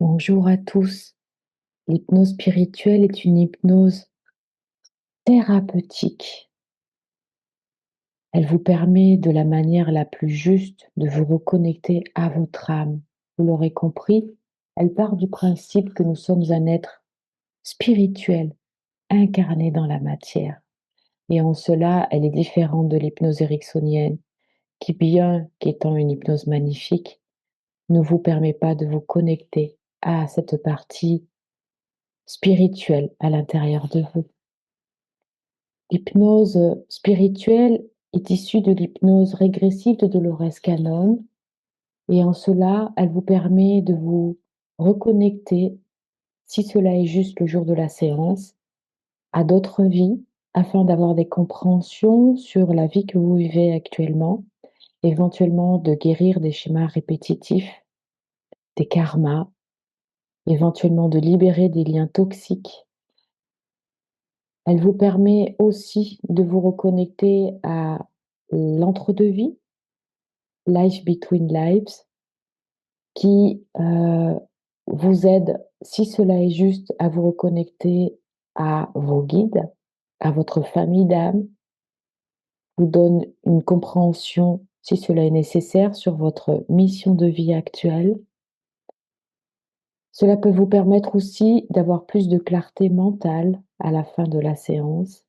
Bonjour à tous. L'hypnose spirituelle est une hypnose thérapeutique. Elle vous permet de la manière la plus juste de vous reconnecter à votre âme. Vous l'aurez compris, elle part du principe que nous sommes un être spirituel incarné dans la matière. Et en cela, elle est différente de l'hypnose ericksonienne qui, bien qu'étant une hypnose magnifique, ne vous permet pas de vous connecter à cette partie spirituelle à l'intérieur de vous. L'hypnose spirituelle est issue de l'hypnose régressive de Dolores Cannon et en cela, elle vous permet de vous reconnecter, si cela est juste le jour de la séance, à d'autres vies afin d'avoir des compréhensions sur la vie que vous vivez actuellement, éventuellement de guérir des schémas répétitifs, des karmas, éventuellement de libérer des liens toxiques. Elle vous permet aussi de vous reconnecter à l'entre-deux-vie, Life Between Lives, qui, vous aide, si cela est juste, à vous reconnecter à vos guides, à votre famille d'âme, vous donne une compréhension, si cela est nécessaire, sur votre mission de vie actuelle. Cela peut vous permettre aussi d'avoir plus de clarté mentale à la fin de la séance,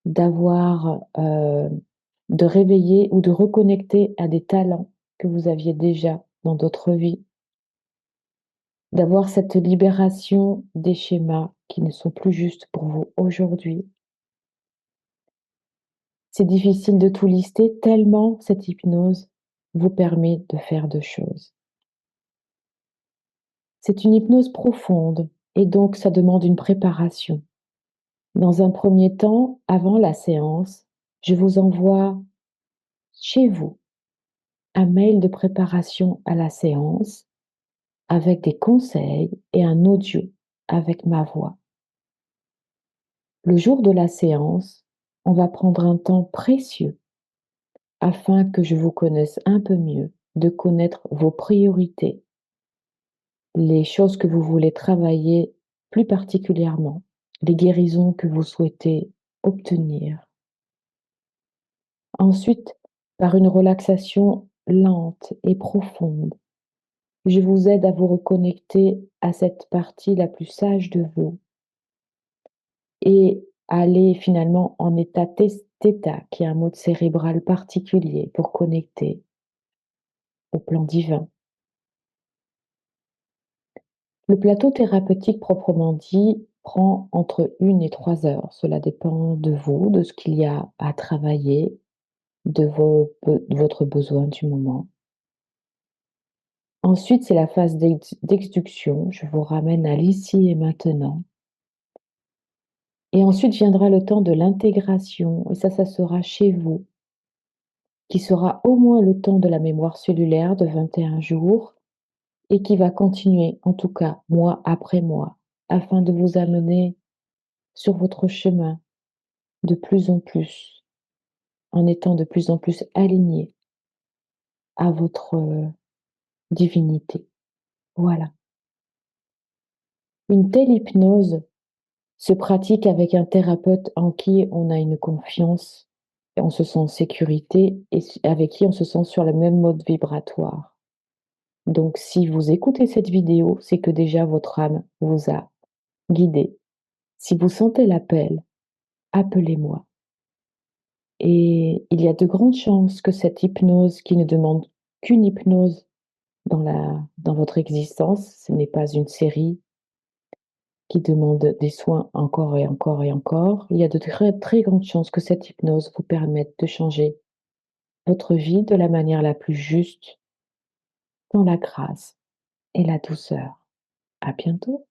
d'avoir, de réveiller ou de reconnecter à des talents que vous aviez déjà dans d'autres vies. D'avoir cette libération des schémas qui ne sont plus justes pour vous aujourd'hui. C'est difficile de tout lister tellement cette hypnose vous permet de faire de choses. C'est une hypnose profonde et donc ça demande une préparation. Dans un premier temps, avant la séance, je vous envoie chez vous un mail de préparation à la séance avec des conseils et un audio avec ma voix. Le jour de la séance, on va prendre un temps précieux afin que je vous connaisse un peu mieux, de connaître vos priorités, les choses que vous voulez travailler plus particulièrement, les guérisons que vous souhaitez obtenir. Ensuite, par une relaxation lente et profonde, je vous aide à vous reconnecter à cette partie la plus sage de vous et aller finalement en état thêta, qui est un mode cérébral particulier pour connecter au plan divin. Le plateau thérapeutique proprement dit prend entre 1 et 3 heures. Cela dépend de vous, de ce qu'il y a à travailler, de votre besoin du moment. Ensuite, c'est la phase d'exduction. Je vous ramène à l'ici et maintenant. Et ensuite viendra le temps de l'intégration et ça sera chez vous, qui sera au moins le temps de la mémoire cellulaire de 21 jours et qui va continuer, en tout cas mois après mois, afin de vous amener sur votre chemin de plus en plus, en étant de plus en plus aligné à votre, divinité. Voilà. Une telle hypnose se pratique avec un thérapeute en qui on a une confiance et on se sent en sécurité et avec qui on se sent sur le même mode vibratoire. Donc si vous écoutez cette vidéo, c'est que déjà votre âme vous a guidé. Si vous sentez l'appel, appelez-moi. Et il y a de grandes chances que cette hypnose qui ne demande qu'une hypnose dans votre existence, ce n'est pas une série qui demande des soins encore et encore et encore. Il y a de très, très grandes chances que cette hypnose vous permette de changer votre vie de la manière la plus juste, dans la grâce et la douceur. À bientôt.